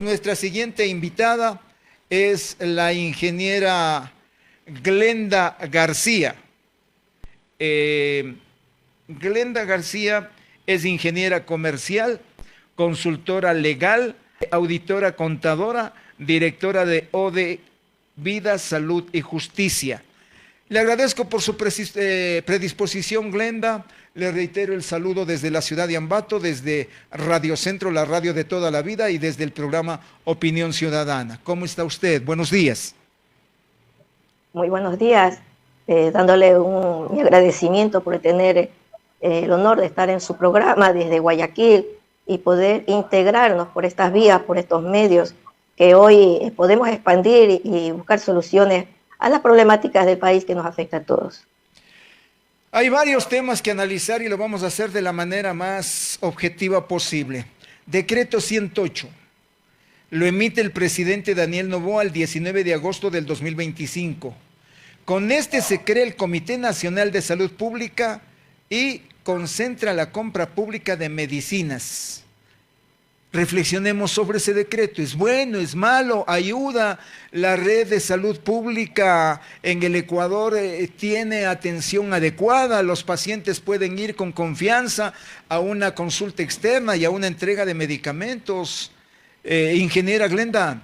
Nuestra siguiente invitada es la ingeniera Glenda García. Eh, Glenda García es ingeniera comercial, consultora legal, auditora contadora, directora de ODE Vida, Salud y Justicia. Le agradezco por su predisposición, Glenda. Le reitero el saludo desde la ciudad de Ambato, desde Radio Centro, la radio de toda la vida, y desde el programa Opinión Ciudadana. ¿Cómo está usted? Buenos días. Muy buenos días, dándole mi agradecimiento por tener el honor de estar en su programa desde Guayaquil y poder integrarnos por estas vías, por estos medios que hoy podemos expandir y buscar soluciones a las problemáticas del país que nos afecta a todos. Hay varios temas que analizar y lo vamos a hacer de la manera más objetiva posible. Decreto 108. Lo emite el presidente Daniel Noboa el 19 de agosto del 2025. Con este se crea el Comité Nacional de Salud Pública y concentra la compra pública de medicinas. Reflexionemos sobre ese decreto. ¿Es bueno? ¿Es malo? ¿Ayuda? ¿La red de salud pública en el Ecuador tiene atención adecuada? ¿Los pacientes pueden ir con confianza a una consulta externa y a una entrega de medicamentos? Ingeniera Glenda.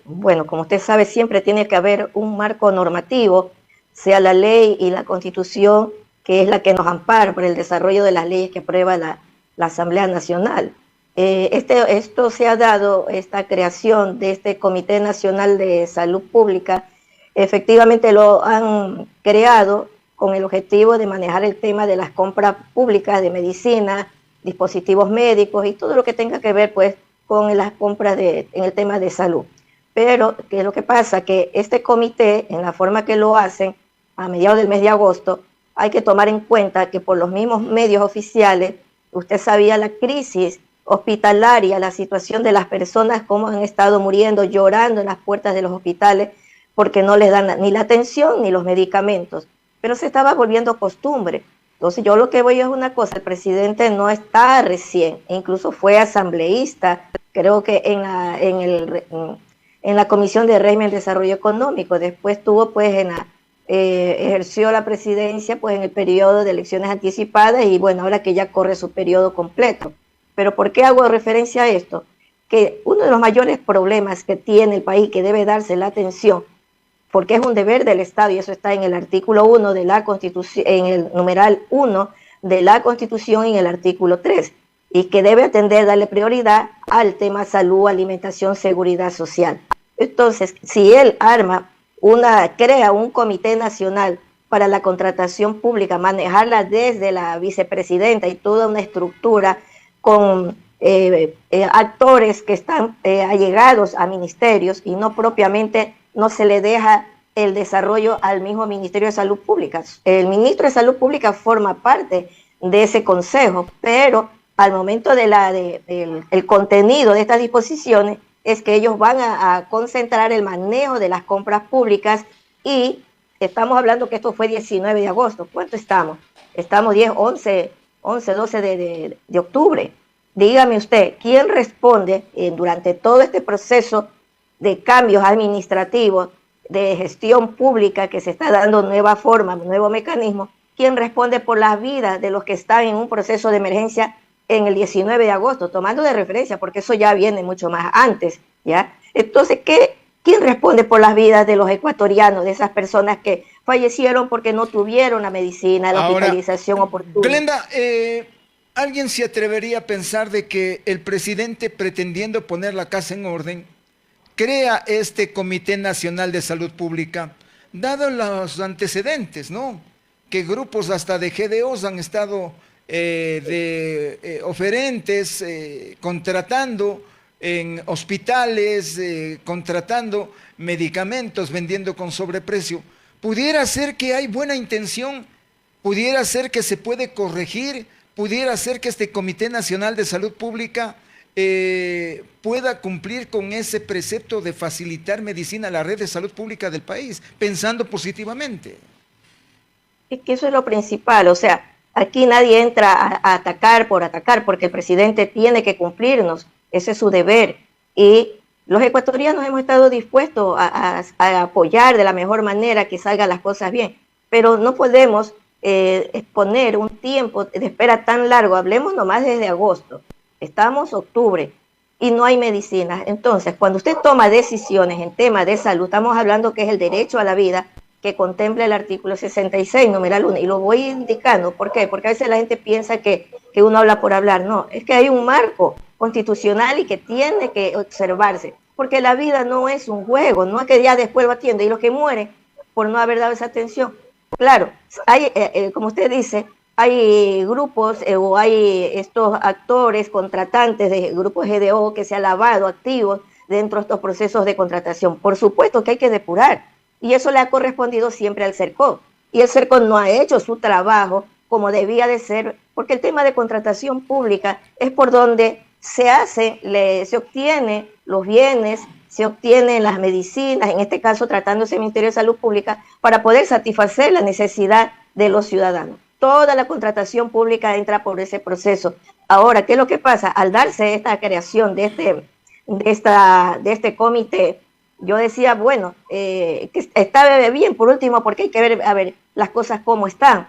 Bueno, como usted sabe, siempre tiene que haber un marco normativo, sea la ley y la Constitución, que es la que nos ampara por el desarrollo de las leyes que aprueba la Asamblea Nacional. Esto se ha dado, esta creación de este Comité Nacional de Salud Pública, efectivamente lo han creado con el objetivo de manejar el tema de las compras públicas de medicina, dispositivos médicos y todo lo que tenga que ver pues con las compras en el tema de salud. Pero, ¿qué es lo que pasa? Que este comité, en la forma que lo hacen, a mediados del mes de agosto, hay que tomar en cuenta que por los mismos medios oficiales, usted sabía la crisis hospitalaria, la situación de las personas, cómo han estado muriendo, llorando en las puertas de los hospitales, porque no les dan ni la atención ni los medicamentos. Pero se estaba volviendo costumbre. Entonces yo lo que voy es una cosa, el presidente no está recién, incluso fue asambleísta, creo que en la Comisión de Régimen de Desarrollo Económico, después tuvo pues ejerció la presidencia pues en el periodo de elecciones anticipadas y bueno, ahora que ya corre su periodo completo. Pero ¿por qué hago referencia a esto? Que uno de los mayores problemas que tiene el país, que debe darse la atención, porque es un deber del Estado, y eso está en el artículo 1 de la Constitución, en el numeral 1 de la Constitución y en el artículo 3, y que debe atender, darle prioridad al tema salud, alimentación, seguridad social. Entonces, si él crea un comité nacional para la contratación pública, manejarla desde la vicepresidenta y toda una estructura con actores que están allegados a ministerios y no propiamente, no se le deja el desarrollo al mismo Ministerio de Salud Pública. El ministro de Salud Pública forma parte de ese consejo, pero al momento el contenido de estas disposiciones es que ellos van a concentrar el manejo de las compras públicas y estamos hablando que esto fue 19 de agosto. ¿Cuánto estamos? Estamos 10, 11, 12 de octubre. Dígame usted, ¿quién responde durante todo este proceso de cambios administrativos, de gestión pública que se está dando nueva forma, nuevo mecanismo? ¿Quién responde por las vidas de los que están en un proceso de emergencia en el 19 de agosto? Tomando de referencia, porque eso ya viene mucho más antes, ¿ya? Entonces, ¿quién responde por las vidas de los ecuatorianos, de esas personas que fallecieron porque no tuvieron la medicina, la hospitalización oportuna? Glenda, ¿alguien se atrevería a pensar de que el presidente, pretendiendo poner la casa en orden, crea este Comité Nacional de Salud Pública, dado los antecedentes, ¿no? Que grupos hasta de GDOs han estado oferentes, contratando en hospitales, contratando medicamentos, vendiendo con sobreprecio? Pudiera ser que hay buena intención, pudiera ser que se puede corregir, pudiera ser que este Comité Nacional de Salud Pública pueda cumplir con ese precepto de facilitar medicina a la red de salud pública del país, pensando positivamente. Es que eso es lo principal, o sea, aquí nadie entra a atacar por atacar, porque el presidente tiene que cumplirnos ese es su deber. Y los ecuatorianos hemos estado dispuestos a apoyar de la mejor manera que salgan las cosas bien, pero no podemos exponer un tiempo de espera tan largo. Hablemos nomás desde agosto, estamos octubre y no hay medicinas. Entonces, cuando usted toma decisiones en temas de salud, estamos hablando que es el derecho a la vida que contempla el artículo 66, numeral 1, y lo voy indicando. ¿Por qué? Porque a veces la gente piensa que uno habla por hablar. No, es que hay un marco constitucional y que tiene que observarse, porque la vida no es un juego, no es que ya después lo atiende, y los que mueren por no haber dado esa atención. Claro, hay, como usted dice, hay grupos o hay estos actores contratantes de grupos GDO que se han lavado activos dentro de estos procesos de contratación. Por supuesto que hay que depurar, y eso le ha correspondido siempre al CERCO, y el CERCO no ha hecho su trabajo como debía de ser, porque el tema de contratación pública es por donde se hace, se obtiene los bienes, se obtienen las medicinas, en este caso tratándose del Ministerio de Salud Pública, para poder satisfacer la necesidad de los ciudadanos. Toda la contratación pública entra por ese proceso. Ahora, ¿qué es lo que pasa? Al darse esta creación de este comité, yo decía, bueno, que está bien por último, porque hay que ver, a ver, las cosas cómo están,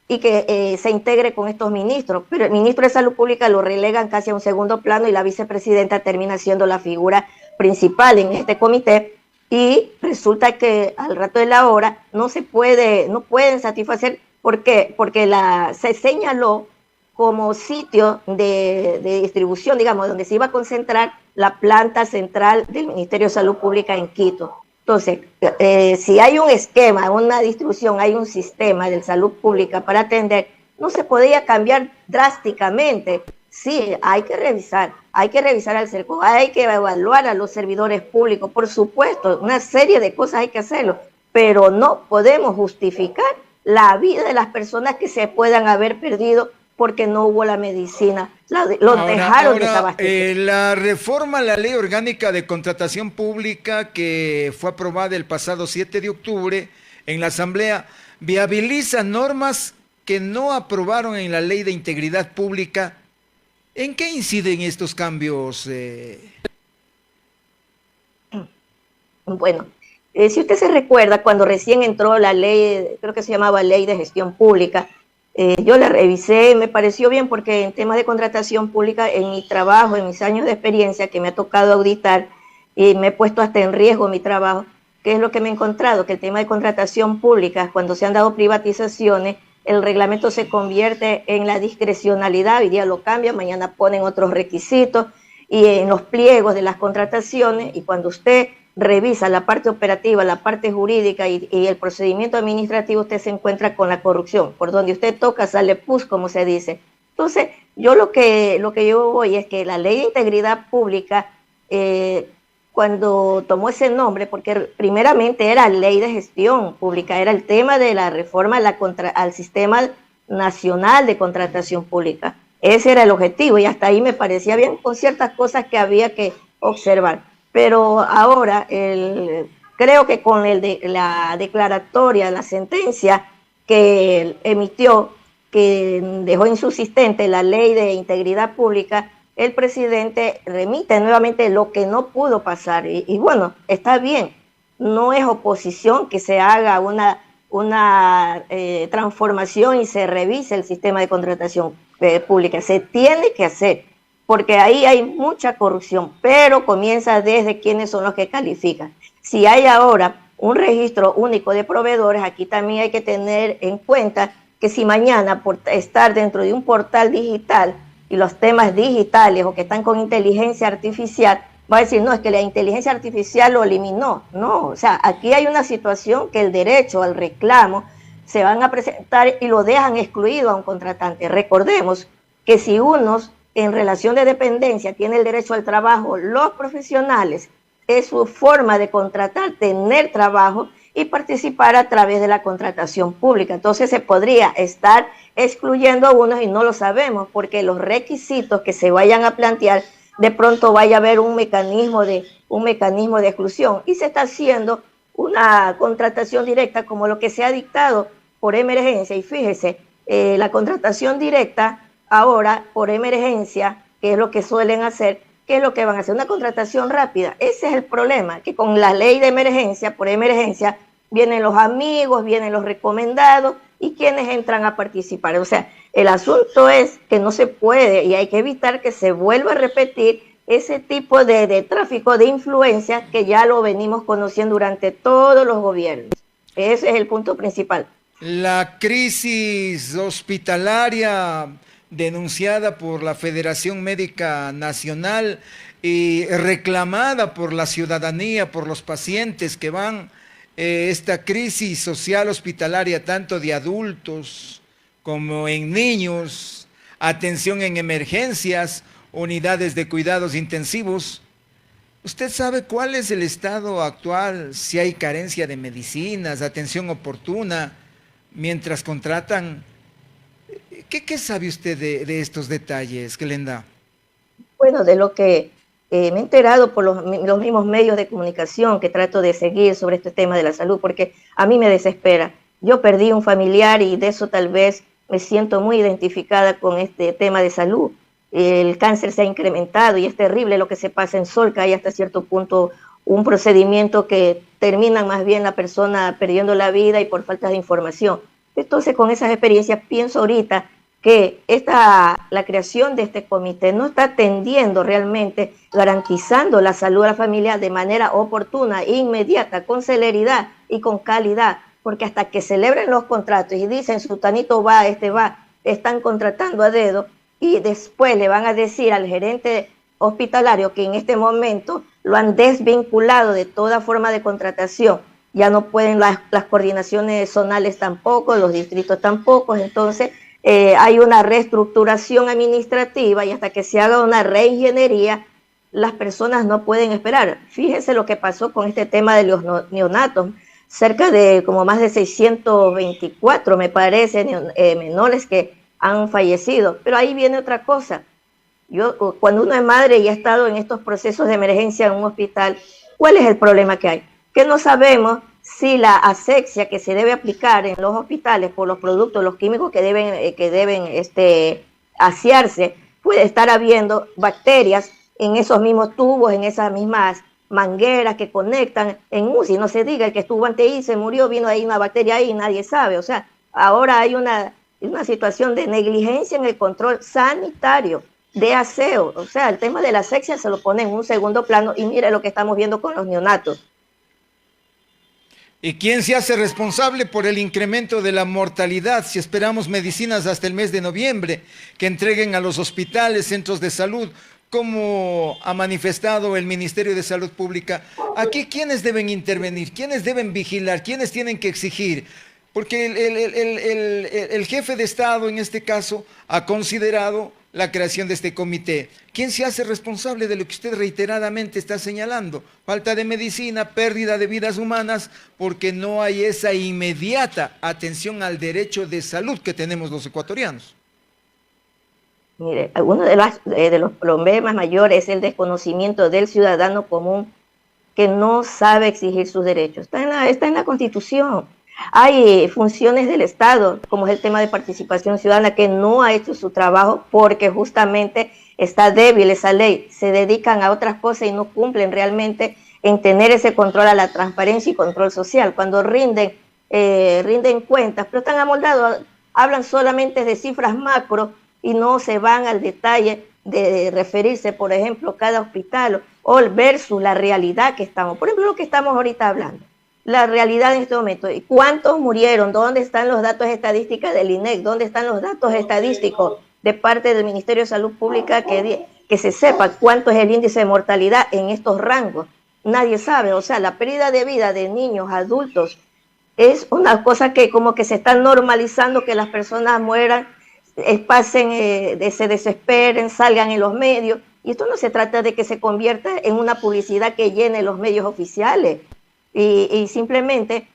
y que se integre con estos ministros, pero el ministro de Salud Pública lo relegan casi a un segundo plano y la vicepresidenta termina siendo la figura principal en este comité, y resulta que al rato de la hora no pueden satisfacer. ¿Por qué? Porque se señaló como sitio de distribución, digamos, donde se iba a concentrar la planta central del Ministerio de Salud Pública en Quito. Entonces, si hay un esquema, una distribución, hay un sistema de salud pública para atender, no se podía cambiar drásticamente. Sí, hay que revisar al CERCO, hay que evaluar a los servidores públicos, por supuesto, una serie de cosas hay que hacerlo, pero no podemos justificar la vida de las personas que se puedan haber perdido porque no hubo la medicina. Dejaron desabastecer. La reforma a la Ley Orgánica de Contratación Pública que fue aprobada el pasado 7 de octubre en la Asamblea viabiliza normas que no aprobaron en la Ley de Integridad Pública. ¿En qué inciden estos cambios? Bueno, si usted se recuerda, cuando recién entró la ley, creo que se llamaba Ley de Gestión Pública, yo la revisé, me pareció bien porque en temas de contratación pública, en mi trabajo, en mis años de experiencia que me ha tocado auditar, y me he puesto hasta en riesgo mi trabajo, ¿qué es lo que me he encontrado? Que el tema de contratación pública, cuando se han dado privatizaciones, el reglamento se convierte en la discrecionalidad, hoy día lo cambian, mañana ponen otros requisitos, y en los pliegos de las contrataciones, y cuando usted revisa la parte operativa, la parte jurídica y el procedimiento administrativo, usted se encuentra con la corrupción. Por donde usted toca sale pus, como se dice. Entonces, yo lo que yo voy es que la Ley de Integridad Pública, cuando tomó ese nombre, porque primeramente era Ley de Gestión Pública, era el tema de la reforma al Sistema Nacional de Contratación Pública. Ese era el objetivo y hasta ahí me parecía bien, con ciertas cosas que había que observar. Pero ahora creo que con la declaratoria, la sentencia que emitió, que dejó insubsistente la Ley de Integridad Pública, el presidente remite nuevamente lo que no pudo pasar. Y bueno, está bien, no es oposición que se haga una transformación y se revise el sistema de contratación pública. Se tiene que hacer, porque ahí hay mucha corrupción, pero comienza desde quiénes son los que califican. Si hay ahora un registro único de proveedores, aquí también hay que tener en cuenta que si mañana por estar dentro de un portal digital y los temas digitales o que están con inteligencia artificial, va a decir, no, es que la inteligencia artificial lo eliminó. No, o sea, aquí hay una situación que el derecho al reclamo se van a presentar y lo dejan excluido a un contratante. Recordemos que si unos en relación de dependencia tiene el derecho al trabajo, los profesionales es su forma de contratar, tener trabajo y participar a través de la contratación pública. Entonces se podría estar excluyendo a unos y no lo sabemos porque los requisitos que se vayan a plantear, de pronto vaya a haber un mecanismo de exclusión y se está haciendo una contratación directa como lo que se ha dictado por emergencia. Y fíjese, la contratación directa ahora por emergencia, que es lo que suelen hacer, ¿qué es lo que van a hacer? Una contratación rápida. Ese es el problema, que con la ley de emergencia, por emergencia, vienen los amigos, vienen los recomendados y quienes entran a participar. O sea, el asunto es que no se puede y hay que evitar que se vuelva a repetir ese tipo de tráfico de influencia que ya lo venimos conociendo durante todos los gobiernos. Ese es el punto principal. La crisis hospitalaria denunciada por la Federación Médica Nacional y reclamada por la ciudadanía, por los pacientes que van, esta crisis social hospitalaria tanto de adultos como en niños, atención en emergencias, unidades de cuidados intensivos. ¿Usted sabe cuál es el estado actual? Si hay carencia de medicinas, atención oportuna, mientras contratan. ¿Qué sabe usted de estos detalles, Glenda? Bueno, de lo que me he enterado por los mismos medios de comunicación que trato de seguir sobre este tema de la salud, porque a mí me desespera. Yo perdí un familiar y de eso tal vez me siento muy identificada con este tema de salud. El cáncer se ha incrementado y es terrible lo que se pasa en Solca. Hay hasta cierto punto un procedimiento que termina más bien la persona perdiendo la vida y por falta de información. Entonces, con esas experiencias, pienso ahorita que la creación de este comité no está atendiendo realmente, garantizando la salud de la familia de manera oportuna, inmediata, con celeridad y con calidad, porque hasta que celebren los contratos y dicen, sutanito va, este va, están contratando a dedo y después le van a decir al gerente hospitalario que en este momento lo han desvinculado de toda forma de contratación. Ya no pueden las coordinaciones zonales tampoco, los distritos tampoco, entonces hay una reestructuración administrativa y hasta que se haga una reingeniería, las personas no pueden esperar. Fíjese lo que pasó con este tema de los neonatos, cerca de como más de 624, me parece, menores que han fallecido, pero ahí viene otra cosa. Cuando uno es madre y ha estado en estos procesos de emergencia en un hospital, ¿cuál es el problema que hay? Que no sabemos si la asepsia que se debe aplicar en los hospitales por los productos, los químicos que deben asearse, puede estar habiendo bacterias en esos mismos tubos, en esas mismas mangueras que conectan en UCI. No se diga, el que estuvo ante ahí se murió, vino ahí una bacteria ahí y nadie sabe. O sea, ahora hay una situación de negligencia en el control sanitario, de aseo. O sea, el tema de la asepsia se lo pone en un segundo plano y mire lo que estamos viendo con los neonatos. ¿Y quién se hace responsable por el incremento de la mortalidad si esperamos medicinas hasta el mes de noviembre que entreguen a los hospitales, centros de salud, como ha manifestado el Ministerio de Salud Pública? Aquí, ¿quiénes deben intervenir? ¿Quiénes deben vigilar? ¿Quiénes tienen que exigir? Porque el jefe de Estado, en este caso, ha considerado la creación de este comité. ¿Quién se hace responsable de lo que usted reiteradamente está señalando? Falta de medicina, pérdida de vidas humanas, porque no hay esa inmediata atención al derecho de salud que tenemos los ecuatorianos. Mire, uno de los problemas mayores es el desconocimiento del ciudadano común que no sabe exigir sus derechos. Está en la Constitución. Hay funciones del Estado, como es el tema de participación ciudadana, que no ha hecho su trabajo porque justamente está débil esa ley. Se dedican a otras cosas y no cumplen realmente en tener ese control a la transparencia y control social. Cuando rinden cuentas, pero están amoldados, hablan solamente de cifras macro y no se van al detalle de referirse, por ejemplo, cada hospital o versus la realidad que estamos. Por ejemplo, lo que estamos ahorita hablando. La realidad en este momento. ¿Y cuántos murieron? ¿Dónde están los datos estadísticos del INEC? ¿Dónde están los datos estadísticos de parte del Ministerio de Salud Pública que se sepa cuánto es el índice de mortalidad en estos rangos? Nadie sabe. O sea, la pérdida de vida de niños, adultos, es una cosa que como que se está normalizando, que las personas mueran, pasen, se desesperen, salgan en los medios. Y esto no se trata de que se convierta en una publicidad que llene los medios oficiales. Y simplemente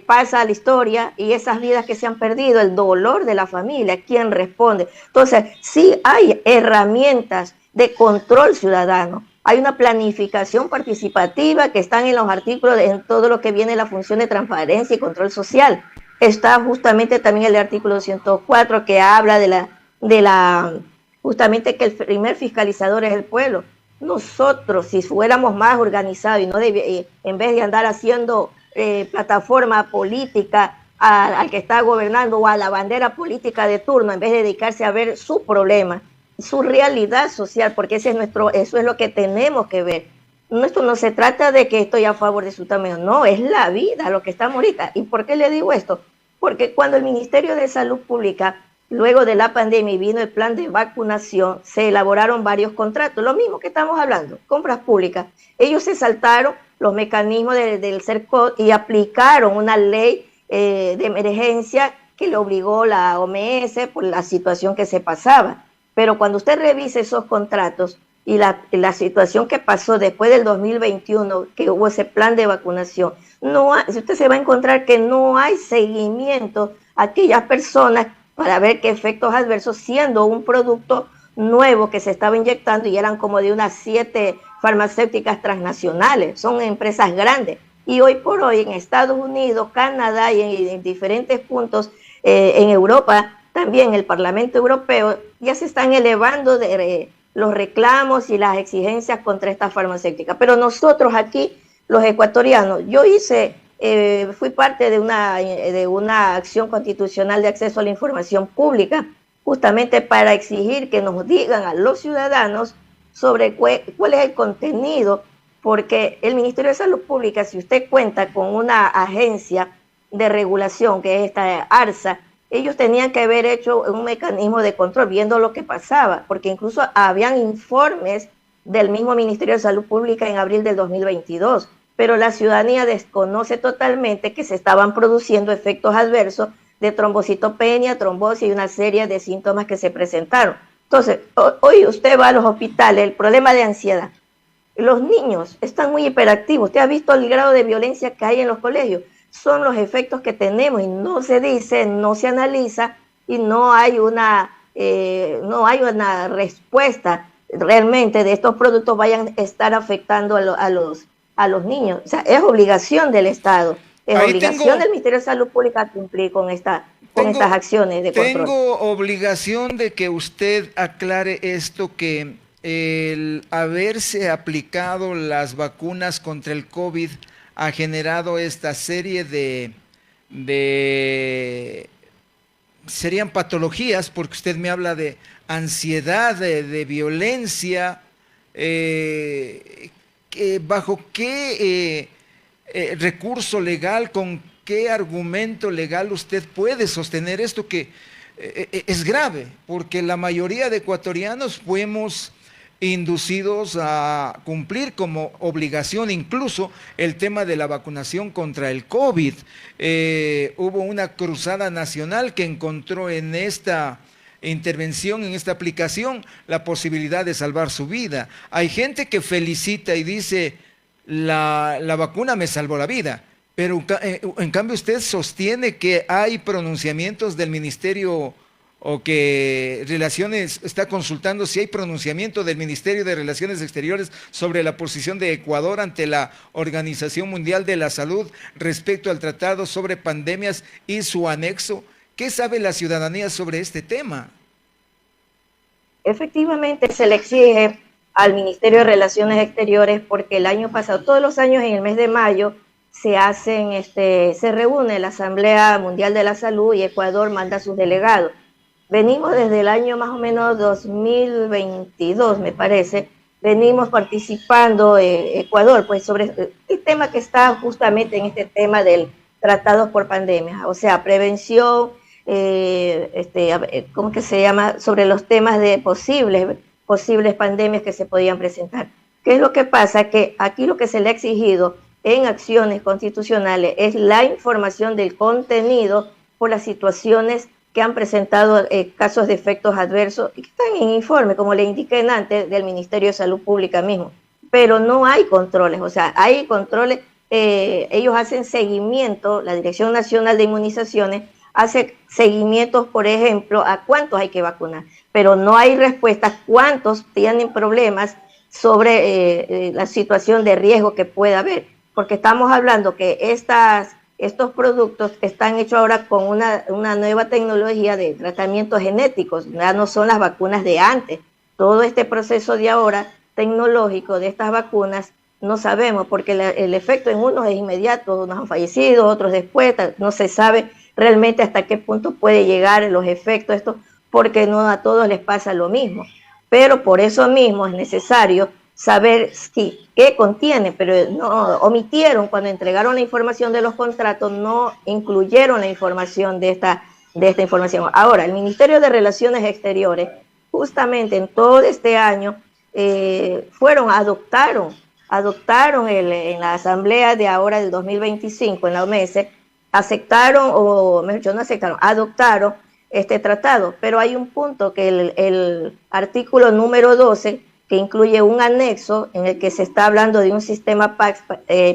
pasa a la historia y esas vidas que se han perdido, el dolor de la familia, ¿quién responde? Entonces, sí hay herramientas de control ciudadano, hay una planificación participativa que están en los artículos, en todo lo que viene la función de transparencia y control social. Está justamente también el artículo 104 que habla justamente que el primer fiscalizador es el pueblo. Nosotros, si fuéramos más organizados y no en vez de andar haciendo plataforma política al que está gobernando o a la bandera política de turno, en vez de dedicarse a ver su problema, su realidad social, porque eso es lo que tenemos que ver. Esto no se trata de que estoy a favor de su tamaño, no, es la vida lo que estamos ahorita. ¿Y por qué le digo esto? Porque cuando el Ministerio de Salud Pública, luego de la pandemia y vino el plan de vacunación, se elaboraron varios contratos, lo mismo que estamos hablando, compras públicas. Ellos se saltaron los mecanismos del CERCOT y aplicaron una ley de emergencia que le obligó la OMS por la situación que se pasaba. Pero cuando usted revise esos contratos y la situación que pasó después del 2021, que hubo ese plan de vacunación, usted se va a encontrar que no hay seguimiento a aquellas personas para ver qué efectos adversos, siendo un producto nuevo que se estaba inyectando y eran como de unas 7 farmacéuticas transnacionales, son empresas grandes. Y hoy por hoy en Estados Unidos, Canadá y en diferentes puntos en Europa, también el Parlamento Europeo, ya se están elevando los reclamos y las exigencias contra estas farmacéuticas. Pero nosotros aquí, los ecuatorianos, fui parte de una acción constitucional de acceso a la información pública, justamente para exigir que nos digan a los ciudadanos sobre cuál es el contenido, porque el Ministerio de Salud Pública, si usted cuenta con una agencia de regulación, que es esta ARSA, ellos tenían que haber hecho un mecanismo de control, viendo lo que pasaba, porque incluso habían informes del mismo Ministerio de Salud Pública en abril del 2022, pero la ciudadanía desconoce totalmente que se estaban produciendo efectos adversos de trombocitopenia, trombosis y una serie de síntomas que se presentaron. Entonces, hoy usted va a los hospitales, el problema de ansiedad. Los niños están muy hiperactivos. ¿Usted ha visto el grado de violencia que hay en los colegios? Son los efectos que tenemos y no se dice, no se analiza y no hay una respuesta realmente de estos productos vayan a estar afectando a los niños. O sea, es obligación del Estado, es obligación del Ministerio de Salud Pública cumplir con estas acciones de control. Tengo obligación de que usted aclare esto, que el haberse aplicado las vacunas contra el COVID ha generado esta serie serían patologías, porque usted me habla de ansiedad, de violencia, ¿bajo qué recurso legal, con qué argumento legal usted puede sostener esto, que es grave? Porque la mayoría de ecuatorianos fuimos inducidos a cumplir como obligación incluso el tema de la vacunación contra el COVID. Hubo una cruzada nacional que encontró en esta intervención, en esta aplicación, la posibilidad de salvar su vida. Hay gente que felicita y dice, la vacuna me salvó la vida, pero en cambio usted sostiene que hay pronunciamientos del Ministerio, o que Relaciones está consultando si hay pronunciamiento del Ministerio de Relaciones Exteriores sobre la posición de Ecuador ante la Organización Mundial de la Salud respecto al Tratado sobre Pandemias y su anexo. ¿Qué sabe la ciudadanía sobre este tema? Efectivamente, se le exige al Ministerio de Relaciones Exteriores, porque el año pasado, todos los años en el mes de mayo, se reúne la Asamblea Mundial de la Salud y Ecuador manda a sus delegados. Venimos desde el año más o menos 2022, me parece, venimos participando Ecuador, pues sobre el tema que está justamente en este tema del tratado por pandemia, o sea, prevención, ¿cómo que se llama? Sobre los temas de posibles pandemias que se podían presentar. ¿Qué es lo que pasa? Que aquí lo que se le ha exigido en acciones constitucionales es la información del contenido por las situaciones que han presentado casos de efectos adversos y que están en informe, como le indiqué antes, del Ministerio de Salud Pública mismo. Pero no hay controles, o sea, hay controles, ellos hacen seguimiento, la Dirección Nacional de Inmunizaciones hace seguimientos, por ejemplo, a cuántos hay que vacunar, pero no hay respuestas cuántos tienen problemas sobre la situación de riesgo que pueda haber, porque estamos hablando que estos productos están hechos ahora con una nueva tecnología de tratamientos genéticos, ya no son las vacunas de antes. Todo este proceso de ahora tecnológico de estas vacunas no sabemos, porque el efecto en unos es inmediato, unos han fallecido, otros después, no se sabe realmente hasta qué punto puede llegar los efectos de esto, porque no a todos les pasa lo mismo. Pero por eso mismo es necesario saber qué contiene, pero no omitieron cuando entregaron la información de los contratos, no incluyeron la información de esta información. Ahora, el Ministerio de Relaciones Exteriores, justamente en todo este año, adoptaron en la asamblea de ahora del 2025 en la OMS, aceptaron, o mejor dicho, no aceptaron, adoptaron este tratado, pero hay un punto que el artículo número 12, que incluye un anexo en el que se está hablando de un sistema PAX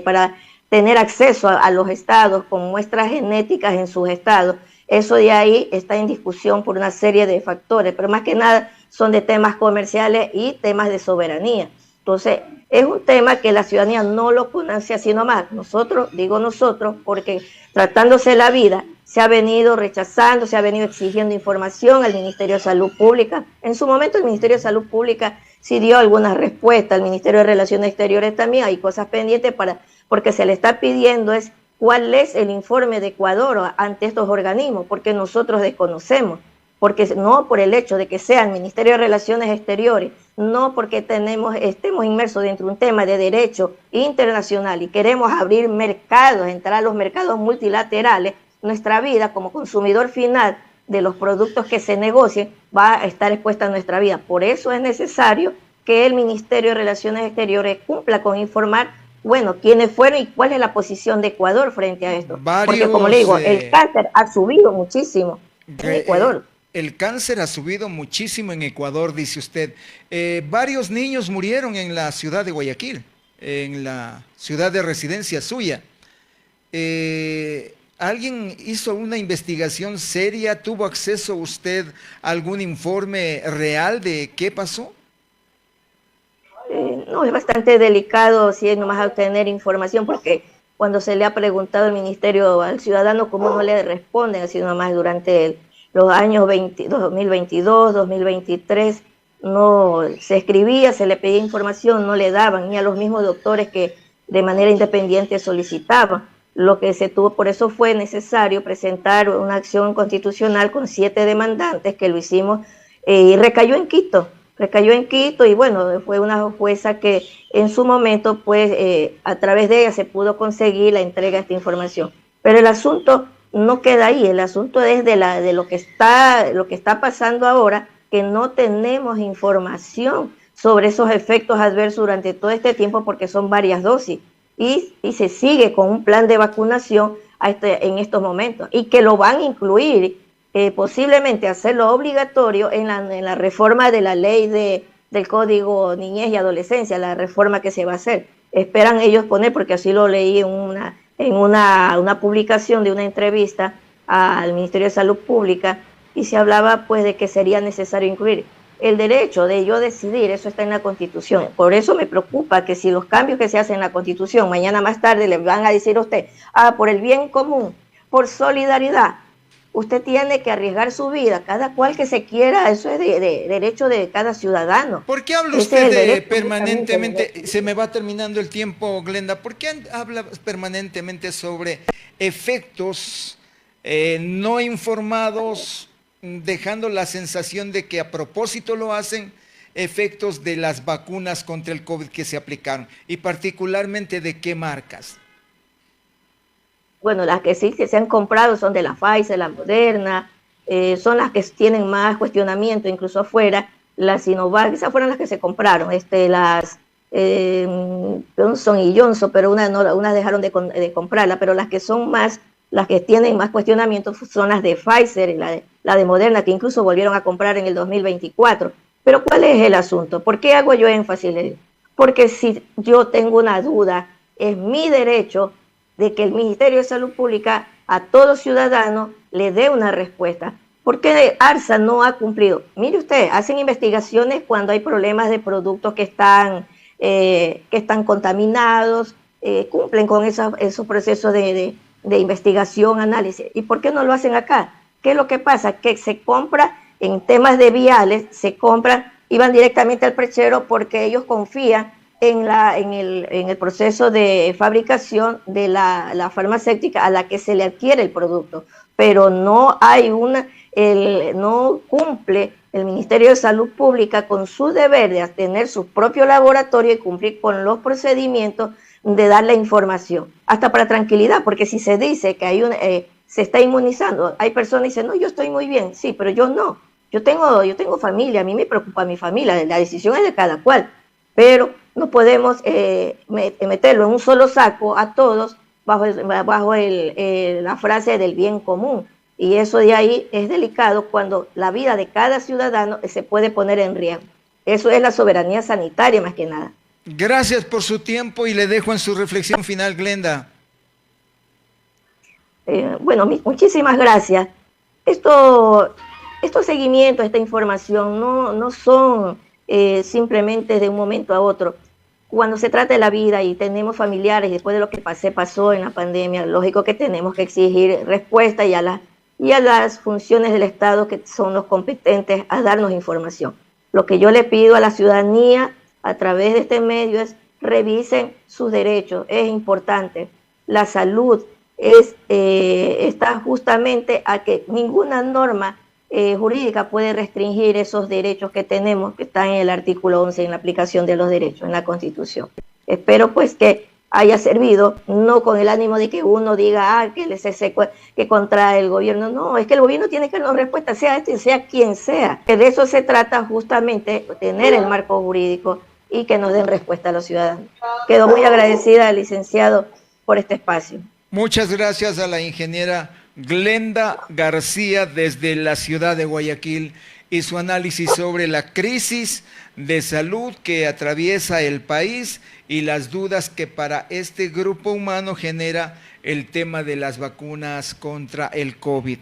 para tener acceso a los estados con muestras genéticas en sus estados. Eso de ahí está en discusión por una serie de factores, pero más que nada son de temas comerciales y temas de soberanía. Entonces, es un tema que la ciudadanía no lo conoce así nomás. Nosotros, digo nosotros, porque tratándose la vida, se ha venido rechazando, se ha venido exigiendo información al Ministerio de Salud Pública. En su momento el Ministerio de Salud Pública sí dio algunas respuestas, al Ministerio de Relaciones Exteriores también, hay cosas pendientes porque se le está pidiendo es cuál es el informe de Ecuador ante estos organismos, porque nosotros desconocemos, porque no por el hecho de que sea el Ministerio de Relaciones Exteriores, no porque estemos inmersos dentro de un tema de derecho internacional y queremos abrir mercados, entrar a los mercados multilaterales, nuestra vida como consumidor final de los productos que se negocien va a estar expuesta a nuestra vida. Por eso es necesario que el Ministerio de Relaciones Exteriores cumpla con informar, bueno, quiénes fueron y cuál es la posición de Ecuador frente a esto. Porque como le digo, el cáncer ha subido muchísimo en Ecuador. El cáncer ha subido muchísimo en Ecuador, dice usted. Varios niños murieron en la ciudad de Guayaquil, en la ciudad de residencia suya. ¿Alguien hizo una investigación seria? ¿Tuvo acceso usted a algún informe real de qué pasó? No, es bastante delicado si es nomás obtener información, porque cuando se le ha preguntado al ministerio al ciudadano cómo no le responden, así nomás durante los años 2022, 2023, no se escribía, se le pedía información, no le daban, ni a los mismos doctores que de manera independiente solicitaban. Lo que se tuvo, por eso fue necesario presentar una acción constitucional con 7 demandantes, que lo hicimos, y recayó en Quito, y bueno, fue una jueza que en su momento, pues, a través de ella se pudo conseguir la entrega de esta información. Pero el asunto no queda ahí, el asunto es de lo que está pasando ahora, que no tenemos información sobre esos efectos adversos durante todo este tiempo, porque son varias dosis, y se sigue con un plan de vacunación en estos momentos, y que lo van a incluir, posiblemente hacerlo obligatorio en la reforma de la ley del Código Niñez y Adolescencia, la reforma que se va a hacer. Esperan ellos poner, porque así lo leí en una publicación de una entrevista al Ministerio de Salud Pública, y se hablaba pues de que sería necesario incluir el derecho de yo decidir. Eso está en la Constitución. Por eso me preocupa que si los cambios que se hacen en la Constitución, mañana más tarde le van a decir a usted, por el bien común, por solidaridad, usted tiene que arriesgar su vida, cada cual que se quiera, eso es de derecho de cada ciudadano. ¿Por qué habla usted permanentemente, se me va terminando el tiempo, Glenda, por qué habla permanentemente sobre efectos no informados, dejando la sensación de que a propósito lo hacen, efectos de las vacunas contra el COVID que se aplicaron, y particularmente de qué marcas? Bueno, las que sí que se han comprado son de la Pfizer, la Moderna, son las que tienen más cuestionamiento, incluso afuera. Las Sinovac, esas fueron las que se compraron, las Johnson y Johnson, pero unas dejaron de comprarla, pero las que tienen más cuestionamiento son las de Pfizer y la de Moderna, que incluso volvieron a comprar en el 2024. Pero ¿cuál es el asunto? ¿Por qué hago yo énfasis en ello? Porque si yo tengo una duda, es mi derecho de que el Ministerio de Salud Pública a todo ciudadano le dé una respuesta. ¿Por qué ARSA no ha cumplido? Mire usted, hacen investigaciones cuando hay problemas de productos que están contaminados, cumplen con esos procesos de investigación, análisis. ¿Y por qué no lo hacen acá? ¿Qué es lo que pasa? Que se compra en temas de viales, se compran iban directamente al perchero porque ellos confían en el proceso de fabricación de la farmacéutica a la que se le adquiere el producto, pero no hay no cumple el Ministerio de Salud Pública con su deber de tener su propio laboratorio y cumplir con los procedimientos de dar la información, hasta para tranquilidad, porque si se dice que se está inmunizando, hay personas que dicen, no, yo estoy muy bien, sí, pero yo no, yo tengo familia, a mí me preocupa mi familia, la decisión es de cada cual, pero no podemos meterlo en un solo saco a todos bajo la frase del bien común. Y eso de ahí es delicado cuando la vida de cada ciudadano se puede poner en riesgo. Eso es la soberanía sanitaria más que nada. Gracias por su tiempo y le dejo en su reflexión final, Glenda. Bueno, muchísimas gracias. Estos seguimientos, esta información no son simplemente de un momento a otro. Cuando se trata de la vida y tenemos familiares, después de lo que pasó en la pandemia, lógico que tenemos que exigir respuesta y a las funciones del Estado que son los competentes a darnos información. Lo que yo le pido a la ciudadanía a través de este medio es revisen sus derechos, es importante. La salud está justamente a que ninguna norma jurídica puede restringir esos derechos que tenemos, que están en el artículo 11, en la aplicación de los derechos, en la Constitución. Espero pues que haya servido, no con el ánimo de que uno diga que contra el gobierno, no, es que el gobierno tiene que dar respuesta, sea quien sea. De eso se trata justamente, tener el marco jurídico y que nos den respuesta a los ciudadanos. Quedo muy agradecida al licenciado por este espacio. Muchas gracias a la ingeniera Glenda García desde la ciudad de Guayaquil y su análisis sobre la crisis de salud que atraviesa el país y las dudas que para este grupo humano genera el tema de las vacunas contra el COVID.